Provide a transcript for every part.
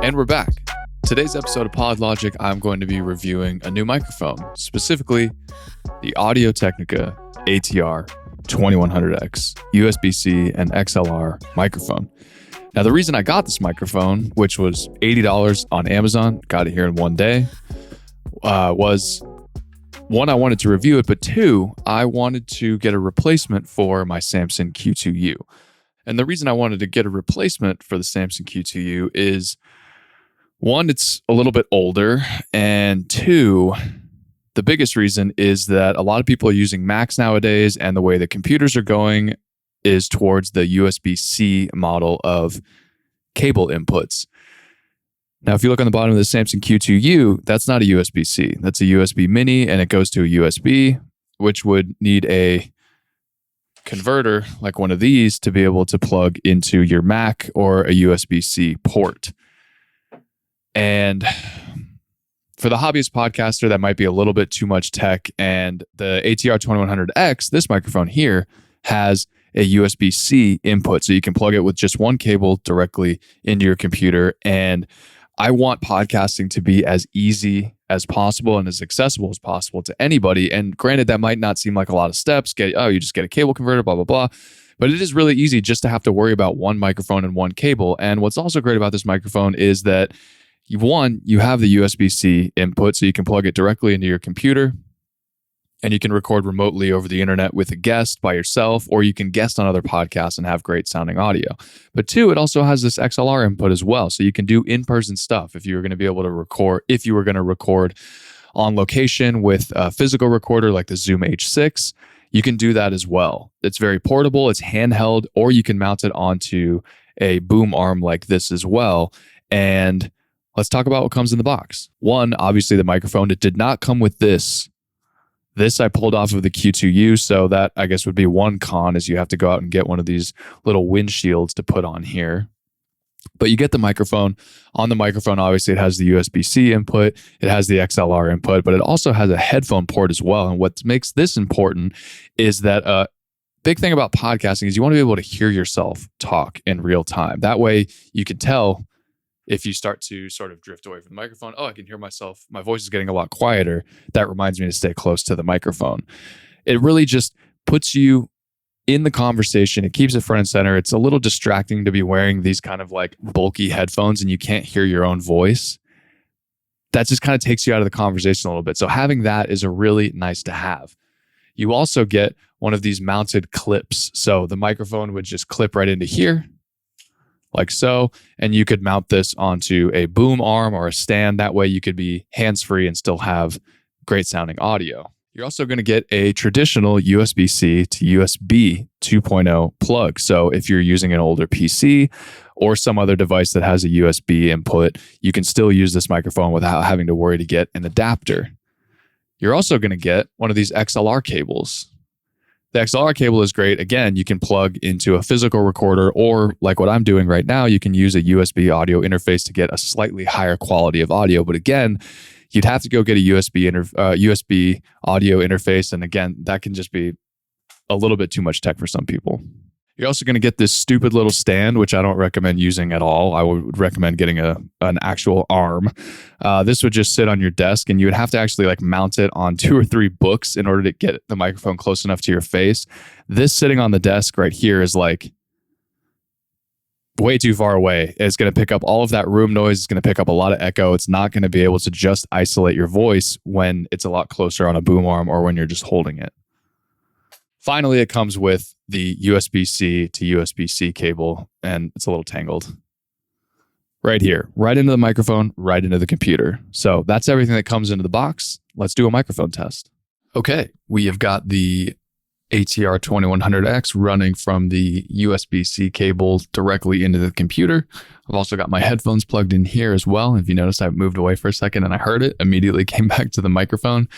And we're back. Today's episode of PodLogic, I'm going to be reviewing a new microphone, specifically the Technica ATR2100x USB-C and XLR microphone. Now, the reason I got this microphone, which was $80 on Amazon, got it here in one day, was one, I wanted to review it, but two, I wanted to get a replacement for my Samsung Q2U. And the reason I wanted to get a replacement for the Samsung Q2U is, one, it's a little bit older, and two, the biggest reason is that a lot of people are using Macs nowadays, and the way the computers are going is towards the USB-C model of cable inputs. Now, if you look on the bottom of the Samsung Q2U, that's not a USB-C. That's a USB mini, and it goes to a USB, which would need a converter like one of these to be able to plug into your Mac or a USB-C port. And for the hobbyist podcaster, that might be a little bit too much tech. And the ATR2100X, this microphone here, has a USB-C input. So you can plug it with just one cable directly into your computer. And I want podcasting to be as easy as possible and as accessible as possible to anybody. And granted, that might not seem like a lot of steps. You just get a cable converter, blah, blah, blah. But it is really easy just to have to worry about one microphone and one cable. And what's also great about this microphone is that you have the USB-C input, so you can plug it directly into your computer and you can record remotely over the internet with a guest by yourself, or you can guest on other podcasts and have great sounding audio. But two, it also has this XLR input as well. So you can do in-person stuff if you were going to be able to record, if you were going to record on location with a physical recorder like the Zoom H6, you can do that as well. It's very portable, it's handheld, or you can mount it onto a boom arm like this as well. And let's talk about what comes in the box. One, obviously the microphone. It did not come with this. This I pulled off of the Q2U, so that I guess would be one con, is you have to go out and get one of these little windshields to put on here. But you get the microphone. On the microphone, obviously it has the USB-C input, it has the XLR input, but it also has a headphone port as well. And what makes this important is that big thing about podcasting is you want to be able to hear yourself talk in real time. That way you can tell if you start to sort of drift away from the microphone, I can hear myself, my voice is getting a lot quieter. That reminds me to stay close to the microphone. It really just puts you in the conversation. It keeps it front and center. It's a little distracting to be wearing these kind of like bulky headphones and you can't hear your own voice. That just kind of takes you out of the conversation a little bit. So having that is a really nice to have. You also get one of these mounted clips. So the microphone would just clip right into here, like so, and you could mount this onto a boom arm or a stand. That way you could be hands-free and still have great sounding audio. You're also going to get a traditional USB-C to USB 2.0 plug. So if you're using an older PC or some other device that has a USB input, you can still use this microphone without having to worry to get an adapter. You're also going to get one of these XLR cables. The XLR cable is great. Again, you can plug into a physical recorder, or like what I'm doing right now, you can use a USB audio interface to get a slightly higher quality of audio. But again, you'd have to go get a USB audio interface. And again, that can just be a little bit too much tech for some people. You're also going to get this stupid little stand, which I don't recommend using at all. I would recommend getting an actual arm. This would just sit on your desk, and you would have to actually like mount it on 2 or 3 books in order to get the microphone close enough to your face. This sitting on the desk right here is like way too far away. It's going to pick up all of that room noise. It's going to pick up a lot of echo. It's not going to be able to just isolate your voice when it's a lot closer on a boom arm or when you're just holding it. Finally, it comes with the USB-C to USB-C cable, and it's a little tangled. Right here, right into the microphone, right into the computer. So that's everything that comes into the box. Let's do a microphone test. Okay, we have got the ATR2100X running from the USB-C cable directly into the computer. I've also got my headphones plugged in here as well. If you noticed, I moved away for a second and I heard it, immediately came back to the microphone.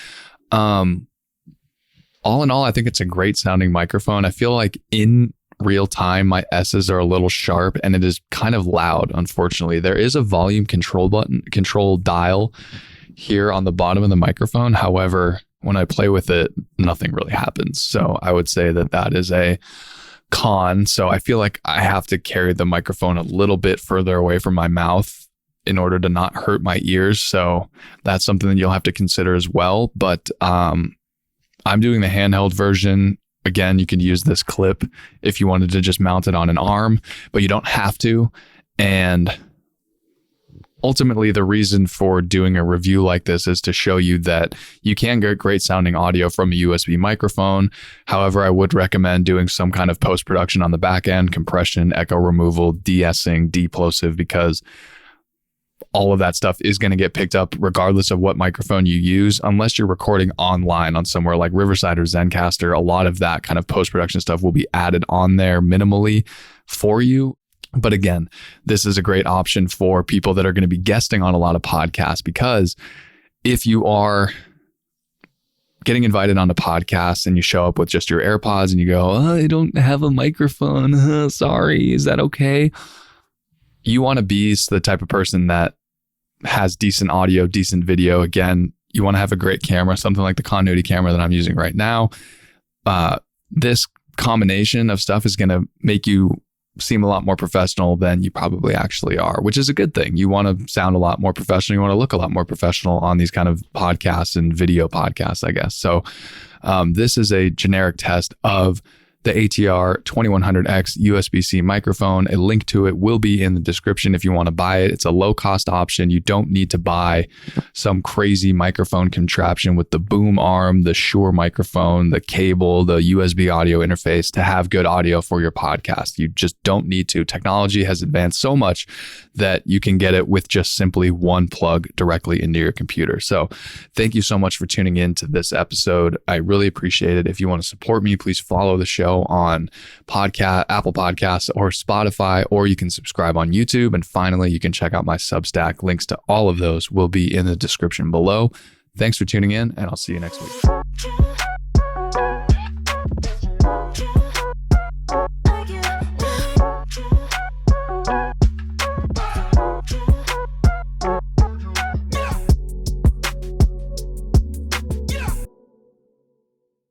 All in all, I think it's a great sounding microphone. I feel like in real time, my S's are a little sharp and it is kind of loud, unfortunately. There is a volume control dial here on the bottom of the microphone. However, when I play with it, nothing really happens. So I would say that that is a con. So I feel like I have to carry the microphone a little bit further away from my mouth in order to not hurt my ears. So that's something that you'll have to consider as well. But I'm doing the handheld version. Again, you could use this clip if you wanted to just mount it on an arm, but you don't have to. And ultimately, the reason for doing a review like this is to show you that you can get great sounding audio from a USB microphone. However, I would recommend doing some kind of post-production on the back end, compression, echo removal, de-essing, de-plosive, because all of that stuff is going to get picked up regardless of what microphone you use, unless you're recording online on somewhere like Riverside or Zencaster. A lot of that kind of post-production stuff will be added on there minimally for you. But again, this is a great option for people that are going to be guesting on a lot of podcasts, because if you are getting invited on a podcast and you show up with just your AirPods and you go, oh, I don't have a microphone. Sorry, is that okay? You want to be the type of person that has decent audio, decent video. Again, you want to have a great camera, something like the continuity camera that I'm using right now. This combination of stuff is going to make you seem a lot more professional than you probably actually are, which is a good thing. You want to sound a lot more professional. You want to look a lot more professional on these kind of podcasts and video podcasts, I guess. So this is a generic test of the ATR2100x USB-C microphone. A link to it will be in the description if you want to buy it. It's a low-cost option. You don't need to buy some crazy microphone contraption with the boom arm, the Shure microphone, the cable, the USB audio interface to have good audio for your podcast. You just don't need to. Technology has advanced so much that you can get it with just simply one plug directly into your computer. So thank you so much for tuning in to this episode. I really appreciate it. If you want to support me, please follow the show on Apple Podcasts or Spotify, or you can subscribe on YouTube. And finally, you can check out my Substack. Links to all of those will be in the description below. Thanks for tuning in, and I'll see you next week.